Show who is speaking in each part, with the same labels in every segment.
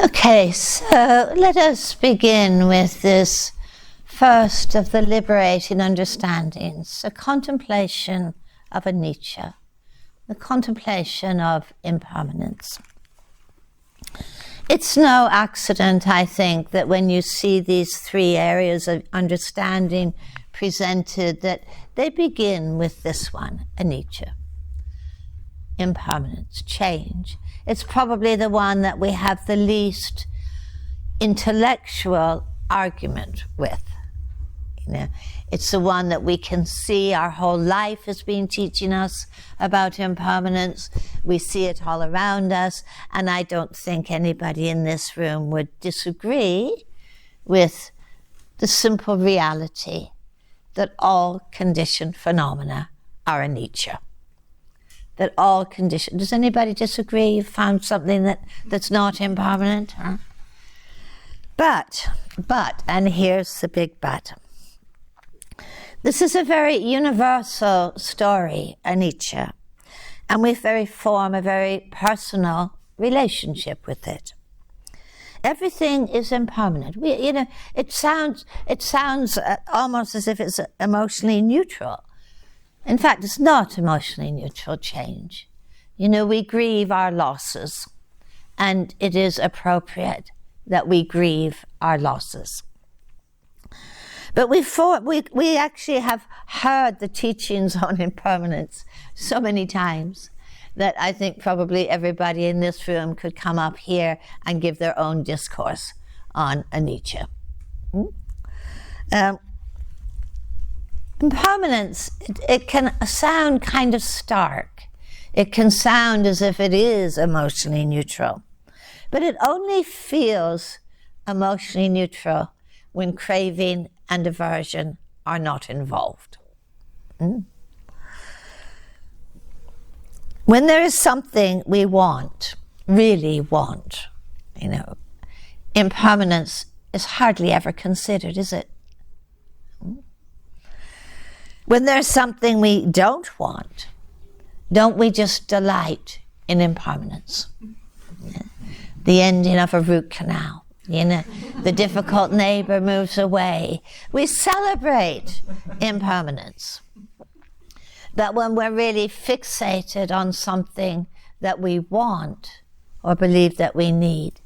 Speaker 1: Okay, so let us begin with this first of the liberating understandings, a contemplation of Anicca, the contemplation of impermanence. It's no accident, I think, that when you see these three areas of understanding presented, that they begin with this one, Anicca. Impermanence, change. It's probably the one that we have the least intellectual argument with. You know, it's the one that we can see our whole life has been teaching us about impermanence. We see it all around us, and I don't think anybody in this room would disagree with the simple reality that all conditioned phenomena are anicca. That all conditioned. Does anybody disagree? You've found something that's not impermanent? Huh? But, and here's the big but. This is a very universal story, anicca, and we form a very personal relationship with it. Everything is impermanent. It sounds almost as if it's emotionally neutral. In fact, it's not emotionally neutral change. We grieve our losses, and it is appropriate that we grieve our losses. But we actually have heard the teachings on impermanence so many times that I think probably everybody in this room could come up here and give their own discourse on anicca. Impermanence, it can sound kind of stark. It can sound as if it is emotionally neutral. But it only feels emotionally neutral when craving and aversion are not involved. When there is something we want, really want, impermanence is hardly ever considered, is it? When there's something we don't want, don't we just delight in impermanence? The ending of a root canal, the difficult neighbor moves away. We celebrate impermanence. But when we're really fixated on something that we want or believe that we need,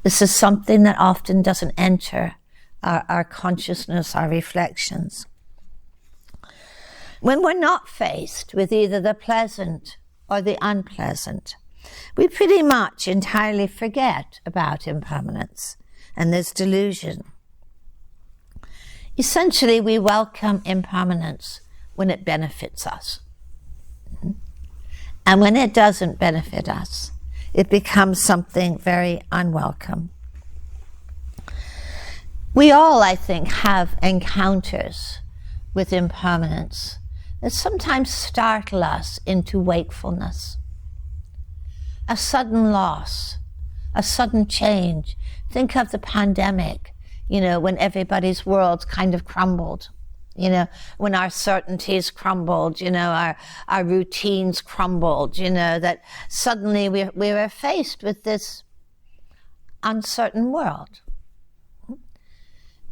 Speaker 1: this is something that often doesn't enter our consciousness, our reflections. When we're not faced with either the pleasant or the unpleasant, we pretty much entirely forget about impermanence and this delusion. Essentially, we welcome impermanence when it benefits us. And when it doesn't benefit us, it becomes something very unwelcome. We all, I think, have encounters with impermanence that sometimes startle us into wakefulness. A sudden loss, a sudden change. Think of the pandemic, when everybody's worlds kind of crumbled. When our certainties crumbled, our routines crumbled, that suddenly we were faced with this uncertain world.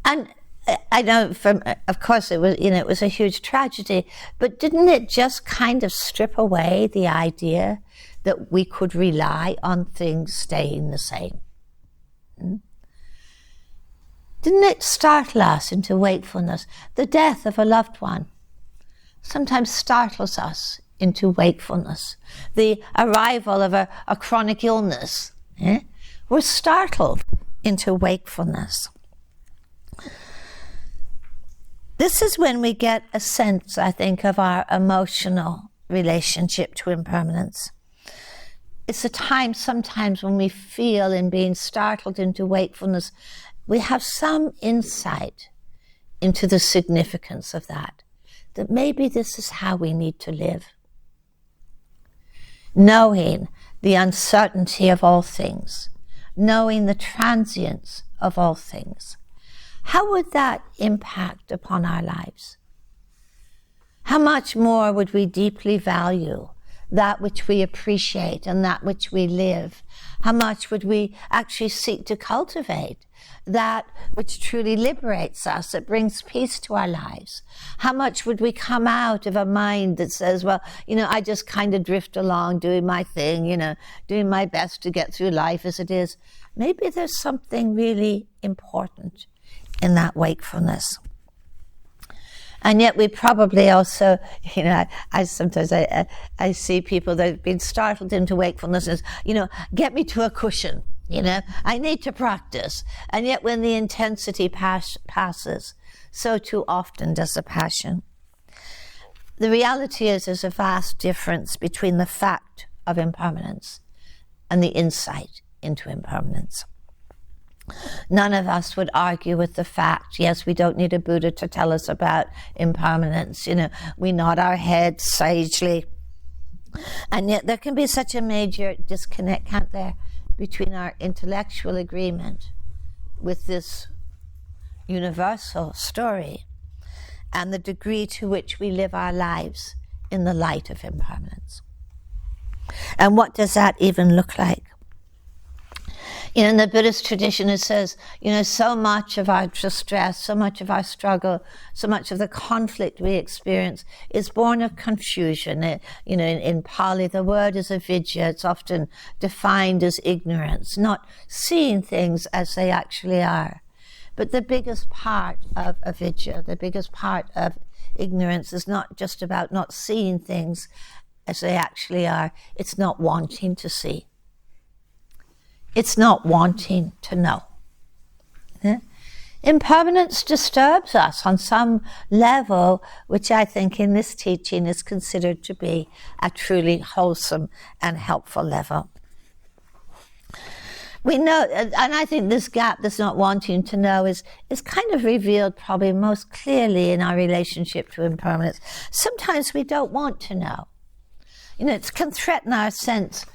Speaker 1: And I know of course it was a huge tragedy, but didn't it just kind of strip away the idea that we could rely on things staying the same? Didn't it startle us into wakefulness? The death of a loved one sometimes startles us into wakefulness. The arrival of a chronic illness, we're startled into wakefulness. This is when we get a sense, I think, of our emotional relationship to impermanence. It's a time sometimes when we feel in being startled into wakefulness, we have some insight into the significance of that maybe this is how we need to live. Knowing the uncertainty of all things, knowing the transience of all things. How would that impact upon our lives? How much more would we deeply value that which we appreciate and that which we live? How much would we actually seek to cultivate that which truly liberates us, that brings peace to our lives? How much would we come out of a mind that says, well, I just kind of drift along doing my thing, doing my best to get through life as it is? Maybe there's something really important in that wakefulness. And yet we probably also, I sometimes I see people that have been startled into wakefulness as, get me to a cushion, I need to practice. And yet when the intensity passes, so too often does the passion. The reality is there's a vast difference between the fact of impermanence and the insight into impermanence. None of us would argue with the fact, yes, we don't need a Buddha to tell us about impermanence. We nod our heads sagely. And yet there can be such a major disconnect, can't there, between our intellectual agreement with this universal story and the degree to which we live our lives in the light of impermanence. And what does that even look like? In the Buddhist tradition, it says, so much of our distress, so much of our struggle, so much of the conflict we experience is born of confusion. In Pali, the word is avidya. It's often defined as ignorance, not seeing things as they actually are. But the biggest part of avidya, the biggest part of ignorance is not just about not seeing things as they actually are. It's not wanting to see. It's not wanting to know. Impermanence disturbs us on some level, which I think in this teaching is considered to be a truly wholesome and helpful level. We know, and I think this gap, this not wanting to know, is kind of revealed probably most clearly in our relationship to impermanence. Sometimes we don't want to know. It can threaten our sense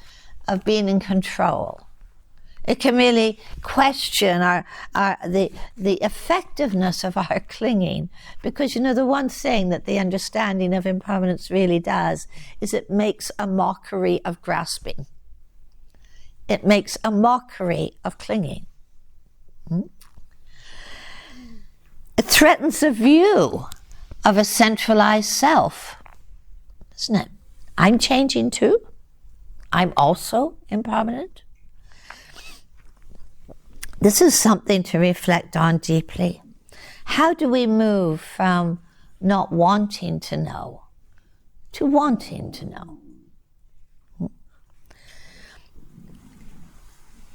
Speaker 1: of being in control. It can really question the effectiveness of our clinging, because the one thing that the understanding of impermanence really does is it makes a mockery of grasping. It makes a mockery of clinging. It threatens the view of a centralized self, doesn't it? I'm changing too. I'm also impermanent. This is something to reflect on deeply. How do we move from not wanting to know to wanting to know?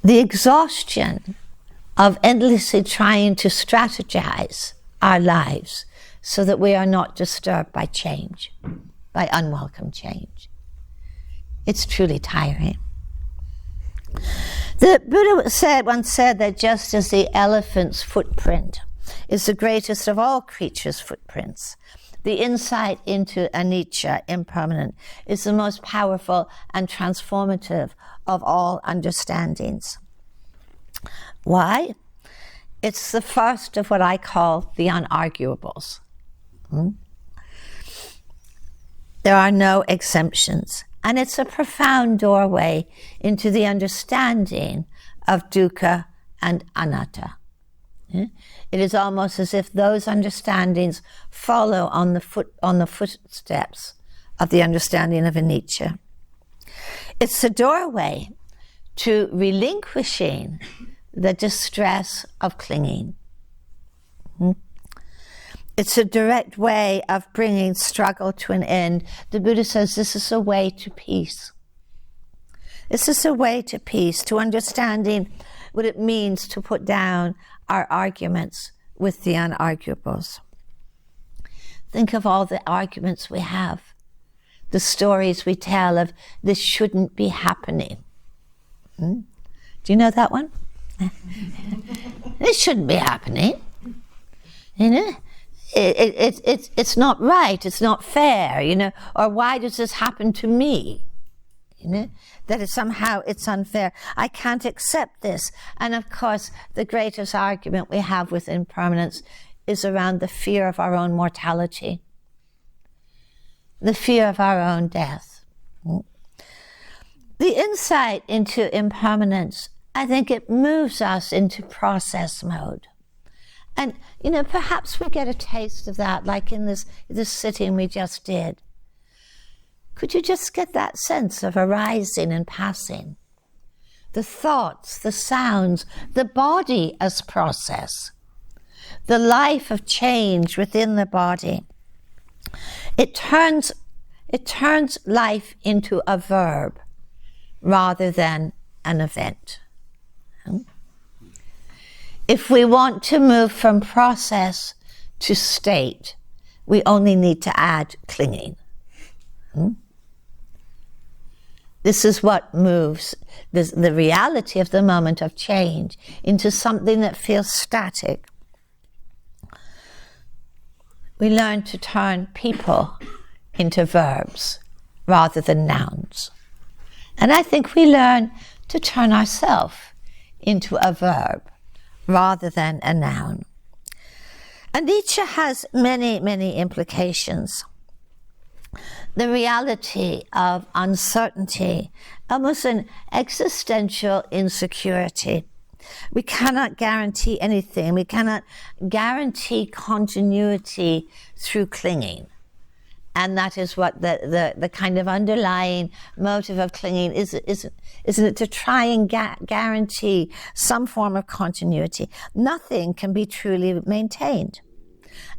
Speaker 1: The exhaustion of endlessly trying to strategize our lives so that we are not disturbed by change, by unwelcome change. It's truly tiring. The Buddha once said that just as the elephant's footprint is the greatest of all creatures' footprints, the insight into anicca, impermanent, is the most powerful and transformative of all understandings. Why? It's the first of what I call the unarguables. There are no exemptions. And it's a profound doorway into the understanding of dukkha and anatta. It is almost as if those understandings follow on the footsteps of the understanding of anicca. It's the doorway to relinquishing the distress of clinging. It's a direct way of bringing struggle to an end. The Buddha says this is a way to peace. This is a way to peace, to understanding what it means to put down our arguments with the unarguables. Think of all the arguments we have, the stories we tell of this shouldn't be happening. Do you know that one? This shouldn't be happening. It's not right, it's not fair, or why does this happen to me? That somehow it's unfair. I can't accept this. And of course, the greatest argument we have with impermanence is around the fear of our own mortality, the fear of our own death. The insight into impermanence, I think it moves us into process mode. And, perhaps we get a taste of that, like in this sitting we just did. Could you just get that sense of arising and passing? The thoughts, the sounds, the body as process, the life of change within the body. It turns life into a verb rather than an event. If we want to move from process to state, we only need to add clinging. This is what moves the reality of the moment of change into something that feels static. We learn to turn people into verbs rather than nouns. And I think we learn to turn ourselves into a verb rather than a noun. Anicca has many, many implications. The reality of uncertainty, almost an existential insecurity. We cannot guarantee anything. We cannot guarantee continuity through clinging. And that is what the kind of underlying motive of clinging is, isn't it? To try and guarantee some form of continuity. Nothing can be truly maintained.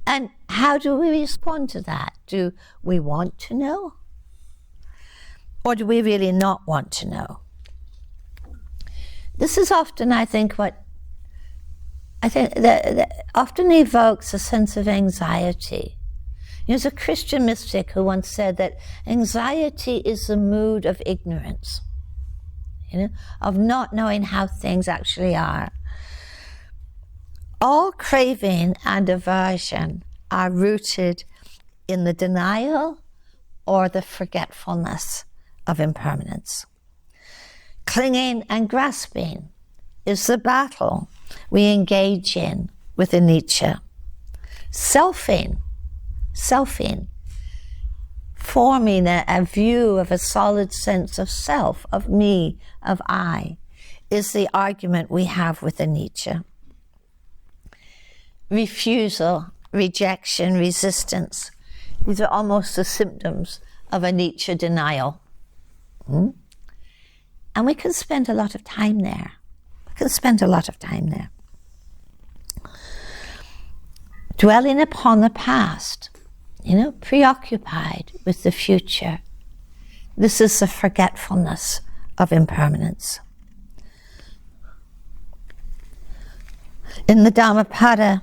Speaker 1: And how do we respond to that? Do we want to know? Or do we really not want to know? This is often, I think, that often evokes a sense of anxiety. There's a Christian mystic who once said that anxiety is the mood of ignorance, of not knowing how things actually are. All craving and aversion are rooted in the denial or the forgetfulness of impermanence. Clinging and grasping is the battle we engage in with Anicca. Selfing, forming a view of a solid sense of self, of me, of I, is the argument we have with Anicca. Refusal, rejection, resistance, these are almost the symptoms of Anicca denial. And we can spend a lot of time there. Dwelling upon the past, preoccupied with the future. This is the forgetfulness of impermanence. In the Dhammapada,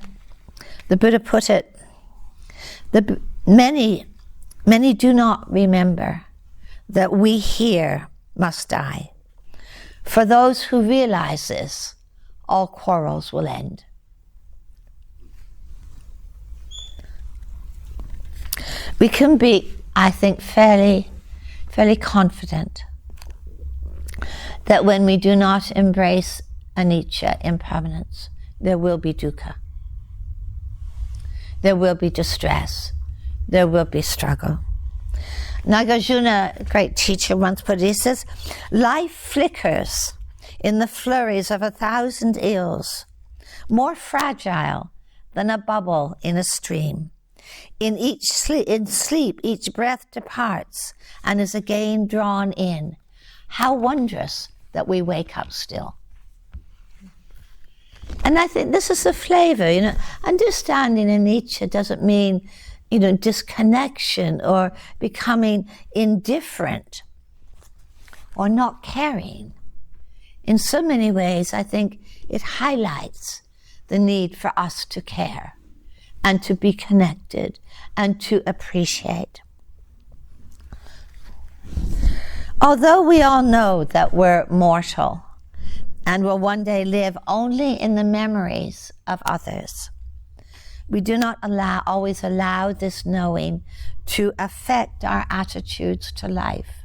Speaker 1: the Buddha put it, many do not remember that we here must die. For those who realize this, all quarrels will end. We can be, I think, fairly confident that when we do not embrace anicca, impermanence, there will be dukkha. There will be distress. There will be struggle. Nagarjuna, a great teacher, once put it, he says, life flickers in the flurries of 1,000 ills, more fragile than a bubble in a stream. In sleep, each breath departs and is again drawn in. How wondrous that we wake up still. And I think this is the flavor, understanding anicca doesn't mean, disconnection or becoming indifferent or not caring. In so many ways, I think it highlights the need for us to care and to be connected and to appreciate. Although we all know that we're mortal and will one day live only in the memories of others, we do not always allow this knowing to affect our attitudes to life.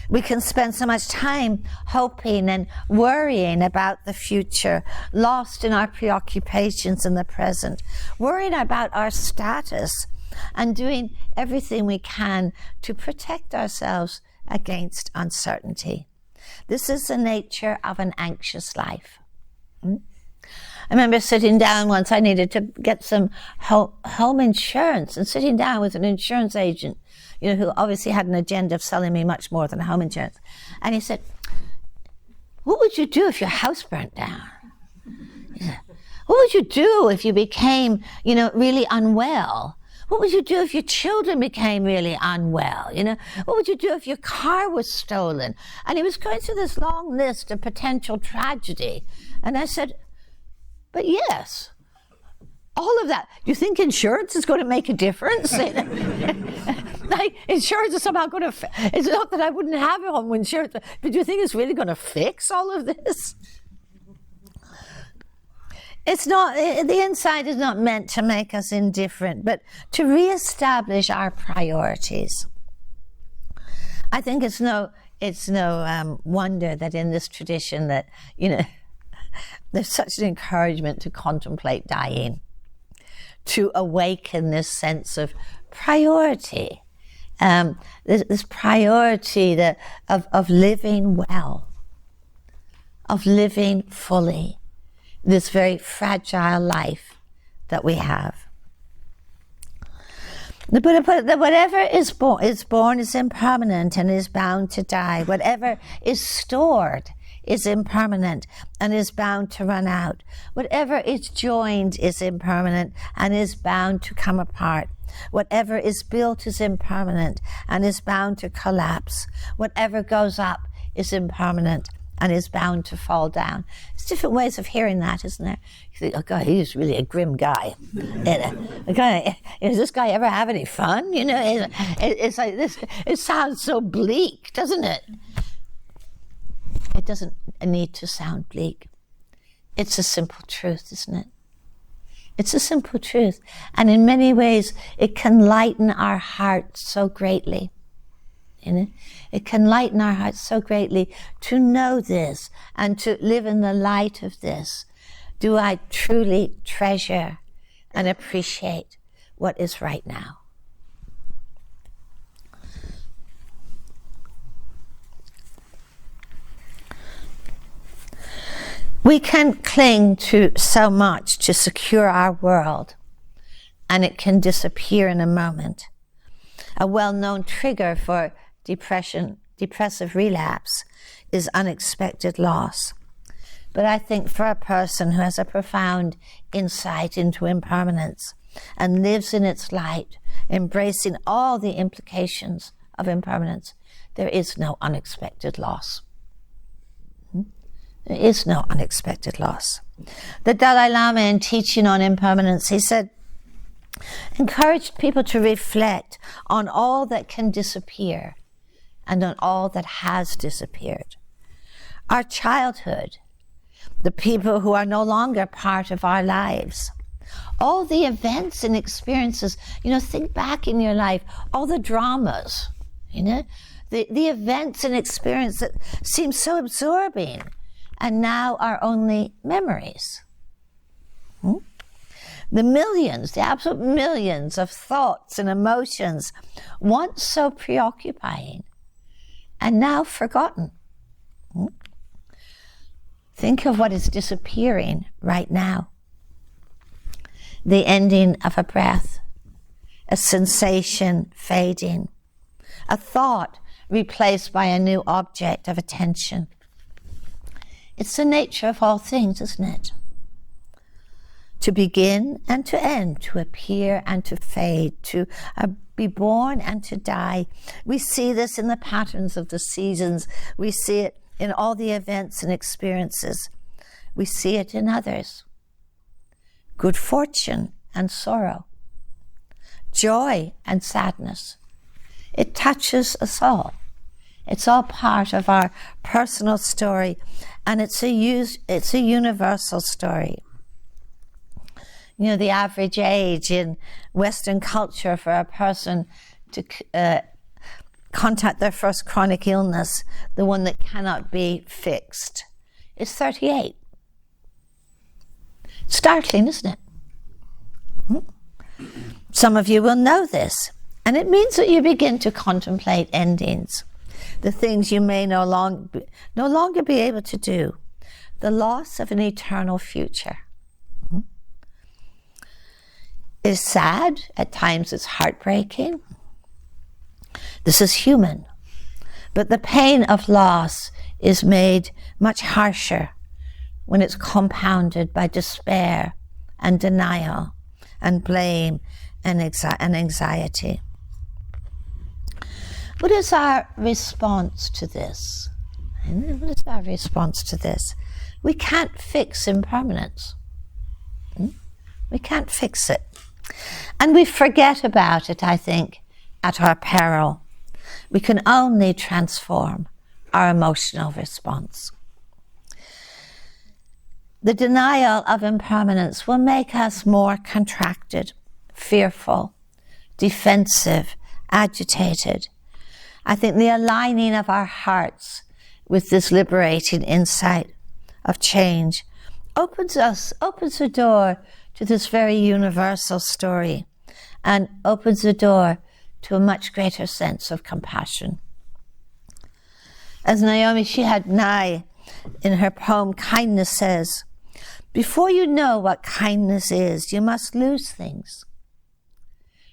Speaker 1: We can spend so much time hoping and worrying about the future, lost in our preoccupations in the present, worrying about our status and doing everything we can to protect ourselves against uncertainty. This is the nature of an anxious life. I remember sitting down once, I needed to get some home insurance, and sitting down with an insurance agent, who obviously had an agenda of selling me much more than home insurance. And he said, what would you do if your house burnt down? He said, what would you do if you became, really unwell? What would you do if your children became really unwell? What would you do if your car was stolen? And he was going through this long list of potential tragedy. And I said, but yes, all of that. Do you think insurance is going to make a difference? Like, insurance is somehow going to, it's not that I wouldn't have home insurance, but do you think it's really going to fix all of this? It's not, the insight is not meant to make us indifferent, but to reestablish our priorities. I think it's no wonder that in this tradition that, there's such an encouragement to contemplate dying, to awaken this sense of priority, this priority of living well, of living fully, this very fragile life that we have. The Buddha put it that whatever is born is impermanent and is bound to die. Whatever is stored is impermanent and is bound to run out. Whatever is joined is impermanent and is bound to come apart. Whatever is built is impermanent and is bound to collapse. Whatever goes up is impermanent and is bound to fall down. There's different ways of hearing that, isn't there? You think, oh God, he's really a grim guy. Does this guy ever have any fun? It's like this. It sounds so bleak, doesn't it? It doesn't need to sound bleak. It's a simple truth, isn't it? It's a simple truth. And in many ways, it can lighten our hearts so greatly. It can lighten our hearts so greatly to know this and to live in the light of this. Do I truly treasure and appreciate what is right now? We can cling to so much to secure our world, and it can disappear in a moment. A well-known trigger for depressive relapse is unexpected loss. But I think for a person who has a profound insight into impermanence and lives in its light, embracing all the implications of impermanence, there is no unexpected loss. There is no unexpected loss. The Dalai Lama, in teaching on impermanence, he said, encouraged people to reflect on all that can disappear and on all that has disappeared. Our childhood, the people who are no longer part of our lives, all the events and experiences, think back in your life, all the dramas, the events and experiences that seem so absorbing and now are only memories. The millions, the absolute millions of thoughts and emotions once so preoccupying and now forgotten. Think of what is disappearing right now. The ending of a breath, a sensation fading, a thought replaced by a new object of attention. It's the nature of all things, isn't it? To begin and to end, to appear and to fade, to be born and to die. We see this in the patterns of the seasons. We see it in all the events and experiences. We see it in others. Good fortune and sorrow, joy and sadness. It touches us all. It's all part of our personal story, and it's a universal story. The average age in Western culture for a person to contact their first chronic illness, the one that cannot be fixed, is 38. Startling, isn't it? Some of you will know this, and it means that you begin to contemplate endings. the things you may no longer be able to do, the loss of an eternal future. Is sad, at times it's heartbreaking. This is human. But the pain of loss is made much harsher when it's compounded by despair and denial and blame and anxiety. What is our response to this? What is our response to this? We can't fix impermanence. We can't fix it. And we forget about it, I think, at our peril. We can only transform our emotional response. The denial of impermanence will make us more contracted, fearful, defensive, agitated. I think the aligning of our hearts with this liberating insight of change opens the door to this very universal story and opens the door to a much greater sense of compassion. As Naomi Shihad Nye in her poem Kindness says, before you know what kindness is, you must lose things.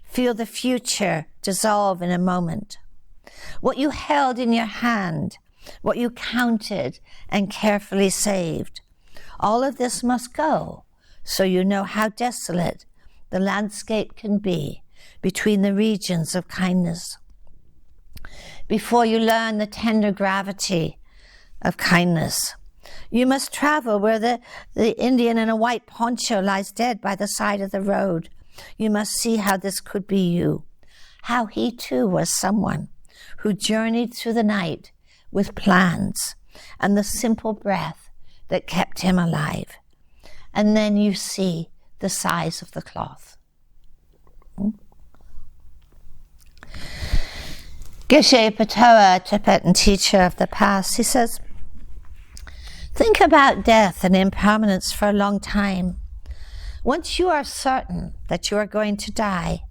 Speaker 1: Feel the future dissolve in a moment. What you held in your hand, what you counted and carefully saved, all of this must go, so you know how desolate the landscape can be between the regions of kindness. Before you learn the tender gravity of kindness, you must travel where the Indian in a white poncho lies dead by the side of the road. You must see how this could be you, how he too was someone who journeyed through the night with plans and the simple breath that kept him alive. And then you see the size of the cloth. Geshe Patoa, Tibetan teacher of the past, he says, think about death and impermanence for a long time. Once you are certain that you are going to die,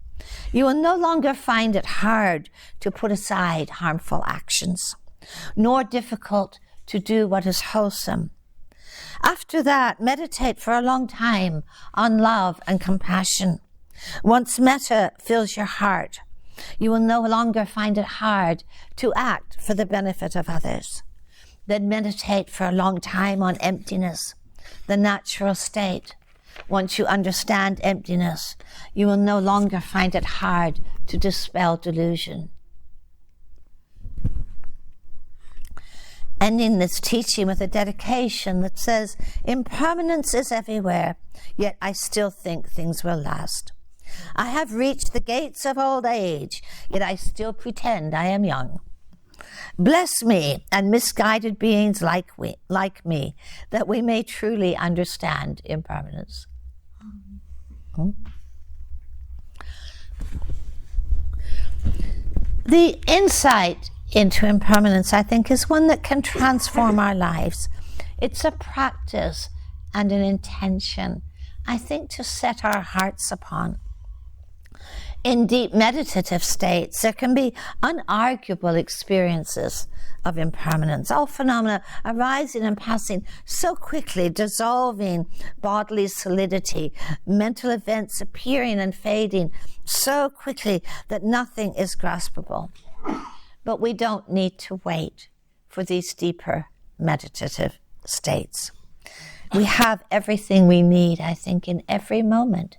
Speaker 1: you will no longer find it hard to put aside harmful actions, nor difficult to do what is wholesome. After that, meditate for a long time on love and compassion. Once metta fills your heart, you will no longer find it hard to act for the benefit of others. Then meditate for a long time on emptiness, the natural state. Once you understand emptiness, you will no longer find it hard to dispel delusion. Ending this teaching with a dedication that says, impermanence is everywhere, yet I still think things will last. I have reached the gates of old age, yet I still pretend I am young. Bless me and misguided beings like me, that we may truly understand impermanence. The insight into impermanence, I think, is one that can transform our lives. It's a practice and an intention, I think, to set our hearts upon. In deep meditative states, there can be unarguable experiences of impermanence. All phenomena arising and passing so quickly, dissolving bodily solidity, mental events appearing and fading so quickly that nothing is graspable. But we don't need to wait for these deeper meditative states. We have everything we need, I think, in every moment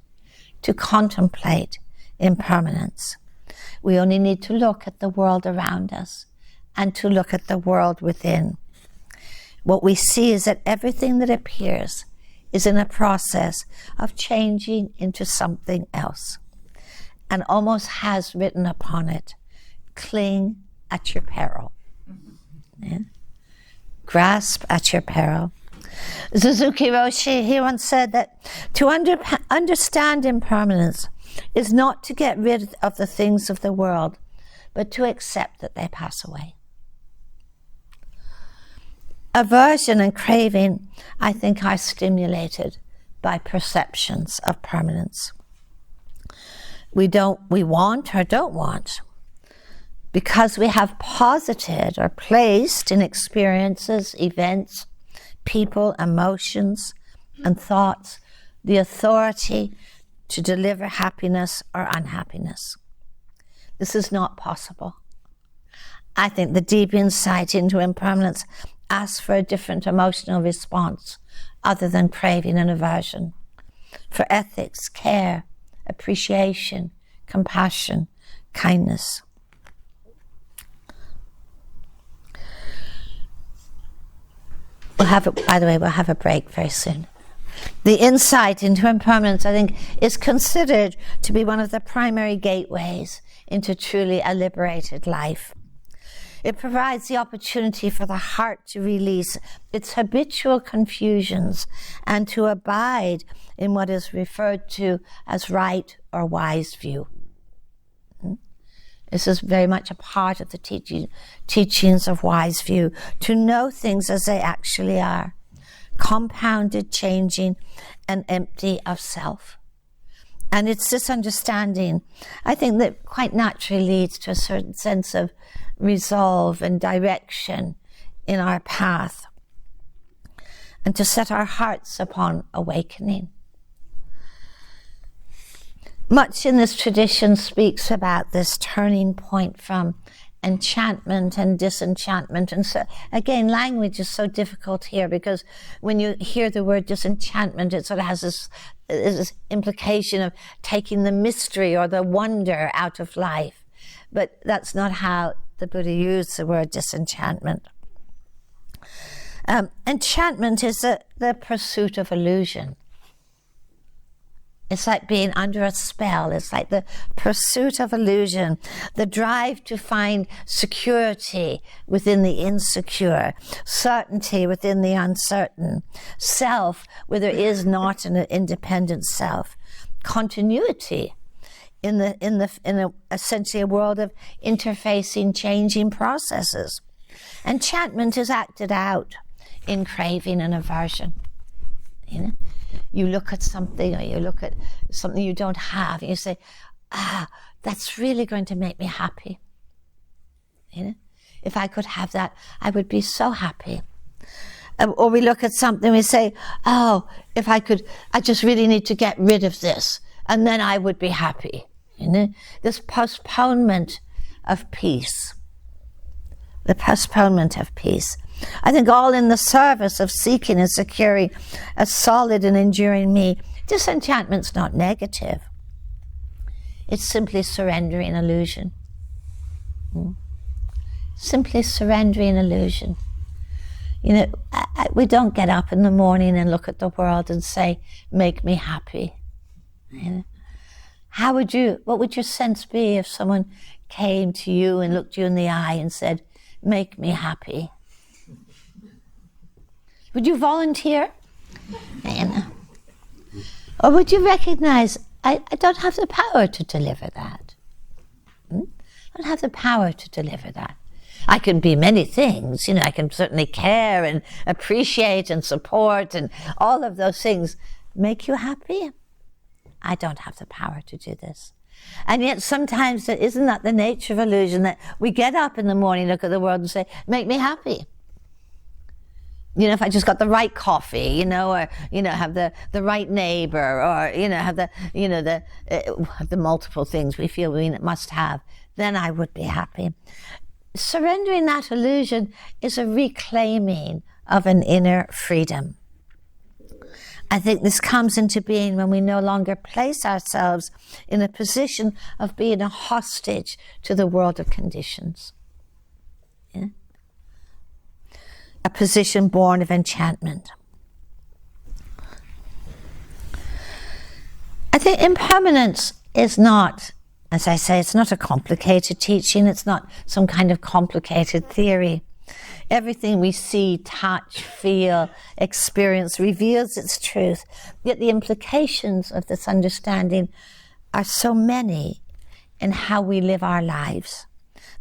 Speaker 1: to contemplate impermanence. We only need to look at the world around us and to look at the world within. What we see is that everything that appears is in a process of changing into something else and almost has written upon it, cling at your peril. Yeah? Grasp at your peril. Suzuki Roshi, he once said that to understand impermanence is not to get rid of the things of the world, but to accept that they pass away. Aversion and craving, I think, are stimulated by perceptions of permanence. We want or don't want because we have posited or placed in experiences, events, people, emotions, and thoughts the authority to deliver happiness or unhappiness. This is not possible. I think the deep insight into impermanence asks for a different emotional response other than craving and aversion, for ethics, care, appreciation, compassion, kindness. We'll have a break very soon. The insight into impermanence, I think, is considered to be one of the primary gateways into truly a liberated life. It provides the opportunity for the heart to release its habitual confusions and to abide in what is referred to as right or wise view. This is very much a part of the teachings of wise view, to know things as they actually are, compounded, changing, and empty of self. And it's this understanding, I think, that quite naturally leads to a certain sense of resolve and direction in our path, and to set our hearts upon awakening. Much in this tradition speaks about this turning point from enchantment and disenchantment. And so, again, language is so difficult here, because when you hear the word disenchantment, it sort of has this implication of taking the mystery or the wonder out of life. But that's not how the Buddha used the word disenchantment. Enchantment is the pursuit of illusion. It's like being under a spell. It's like the pursuit of illusion, the drive to find security within the insecure, certainty within the uncertain, self where there is not an independent self, continuity in essentially a world of interfacing, changing processes. Enchantment is acted out in craving and aversion. You look at something, or you look at something you don't have, and you say, that's really going to make me happy. If I could have that, I would be so happy. Or we look at something, we say, if I could, I just really need to get rid of this, and then I would be happy. This postponement of peace. The postponement of peace. I think all in the service of seeking and securing a solid and enduring me. Disenchantment's not negative. It's simply surrendering illusion. Simply surrendering illusion. We don't get up in the morning and look at the world and say, make me happy. What would your sense be if someone came to you and looked you in the eye and said, make me happy? Would you volunteer? Or would you recognize, I don't have the power to deliver that. I don't have the power to deliver that. I can be many things. I can certainly care and appreciate and support and all of those things. Make you happy? I don't have the power to do this. And yet sometimes isn't that the nature of illusion, that we get up in the morning, look at the world and say, make me happy. If I just got the right coffee, or, have the right neighbor, or, have the multiple things we feel we must have, then I would be happy. Surrendering that illusion is a reclaiming of an inner freedom. I think this comes into being when we no longer place ourselves in a position of being a hostage to the world of conditions. A position born of enchantment. I think impermanence is not, as I say, it's not a complicated teaching. It's not some kind of complicated theory. Everything we see, touch, feel, experience reveals its truth. Yet the implications of this understanding are so many in how we live our lives.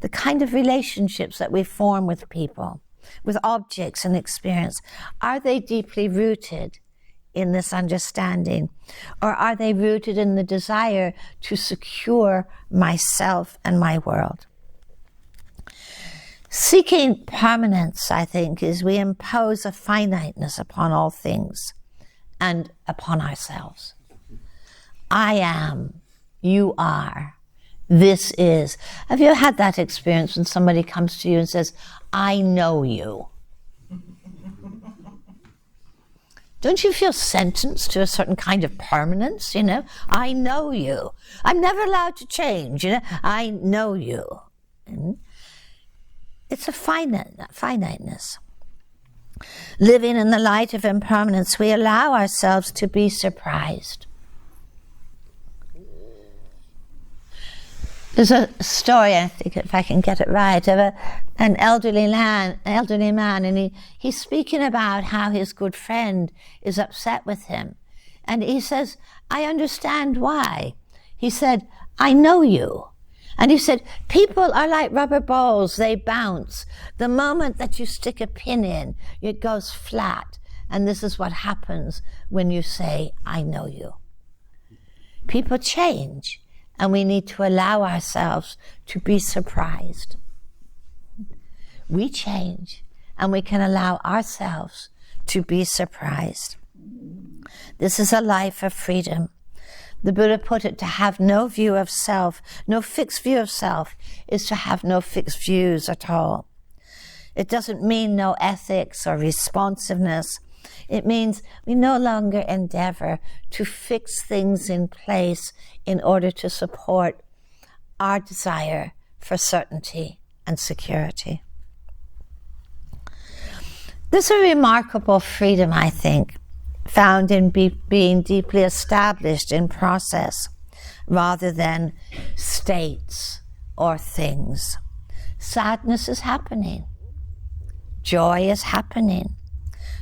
Speaker 1: The kind of relationships that we form with people, with objects and experience, are they deeply rooted in this understanding? Or are they rooted in the desire to secure myself and my world? Seeking permanence, I think, is we impose a finiteness upon all things and upon ourselves. I am, you are, this is. Have you had that experience when somebody comes to you and says, I know you? Don't you feel sentenced to a certain kind of permanence, you know? I know you. I'm never allowed to change, you know? I know you. It's a finiteness. Living in the light of impermanence, we allow ourselves to be surprised. There's a story, I think, if I can get it right, of an elderly man, and he's speaking about how his good friend is upset with him. And he says, I understand why. He said, I know you. And he said, people are like rubber balls, they bounce. The moment that you stick a pin in, it goes flat. And this is what happens when you say, I know you. People change. And we need to allow ourselves to be surprised. We change, and we can allow ourselves to be surprised. This is a life of freedom. The Buddha put it, to have no view of self, no fixed view of self, is to have no fixed views at all. It doesn't mean no ethics or responsiveness. It means we no longer endeavor to fix things in place in order to support our desire for certainty and security. There's a remarkable freedom, I think, found in being deeply established in process rather than states or things. Sadness is happening. Joy is happening.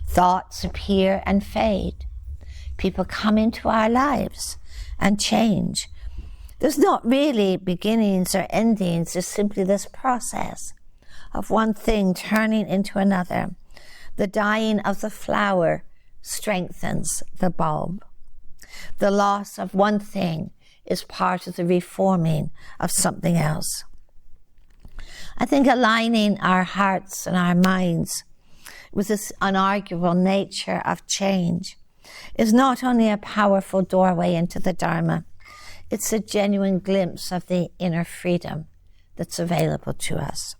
Speaker 1: Thoughts appear and fade. People come into our lives and change. There's not really beginnings or endings. There's simply this process of one thing turning into another. The dying of the flower strengthens the bulb. The loss of one thing is part of the reforming of something else. I think aligning our hearts and our minds with this unarguable nature of change is not only a powerful doorway into the Dharma, it's a genuine glimpse of the inner freedom that's available to us.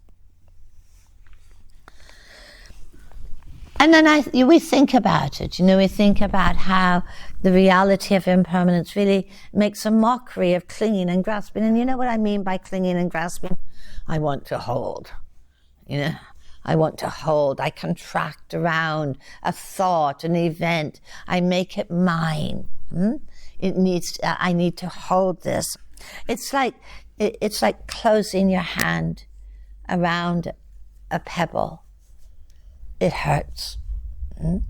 Speaker 1: And then we think about it, we think about how the reality of impermanence really makes a mockery of clinging and grasping. And you know what I mean by clinging and grasping? I want to hold, I want to hold. I contract around a thought, an event. I make it mine. I need to hold this. It's like closing your hand around a pebble. It hurts. And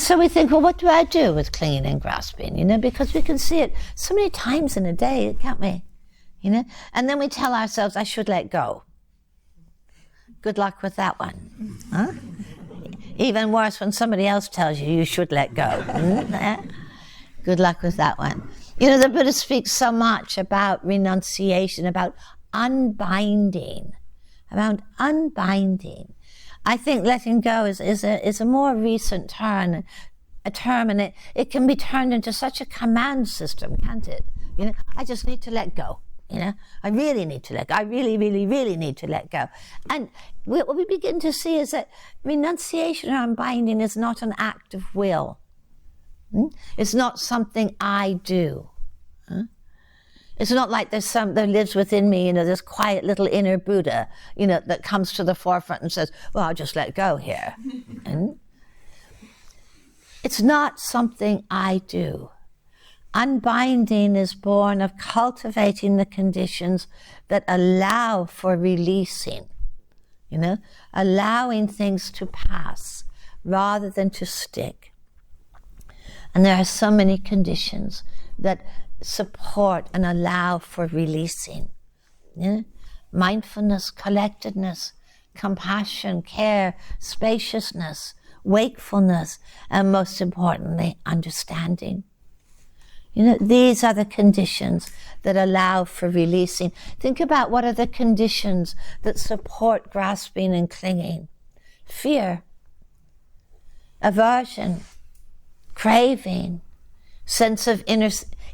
Speaker 1: so we think, well, what do I do with clinging and grasping? Because we can see it so many times in a day, can't we? And then we tell ourselves, I should let go. Good luck with that one. Huh? Even worse when somebody else tells you you should let go. Good luck with that one. The Buddha speaks so much about renunciation, about unbinding, I think letting go is a more recent term, and it can be turned into such a command system, can't it? I just need to let go. I really need to let go. I really, really, really need to let go. And what we begin to see is that renunciation or unbinding is not an act of will. It's not something I do. It's not like there lives within me, this quiet little inner Buddha, that comes to the forefront and says, well, I'll just let go here. It's not something I do. Unbinding is born of cultivating the conditions that allow for releasing, allowing things to pass rather than to stick. And there are so many conditions that support and allow for releasing. Mindfulness, collectedness, compassion, care, spaciousness, wakefulness, and most importantly, understanding. These are the conditions that allow for releasing. Think about what are the conditions that support grasping and clinging. Fear, aversion, craving, sense of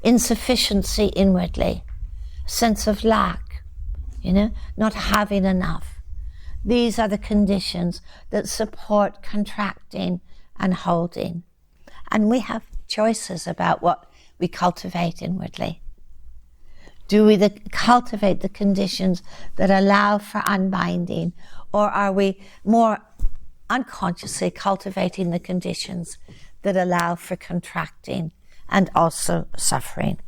Speaker 1: insufficiency inwardly, sense of lack, not having enough. These are the conditions that support contracting and holding. And we have choices about what we cultivate inwardly. Do we cultivate the conditions that allow for unbinding, or are we more unconsciously cultivating the conditions that allow for contracting and also suffering?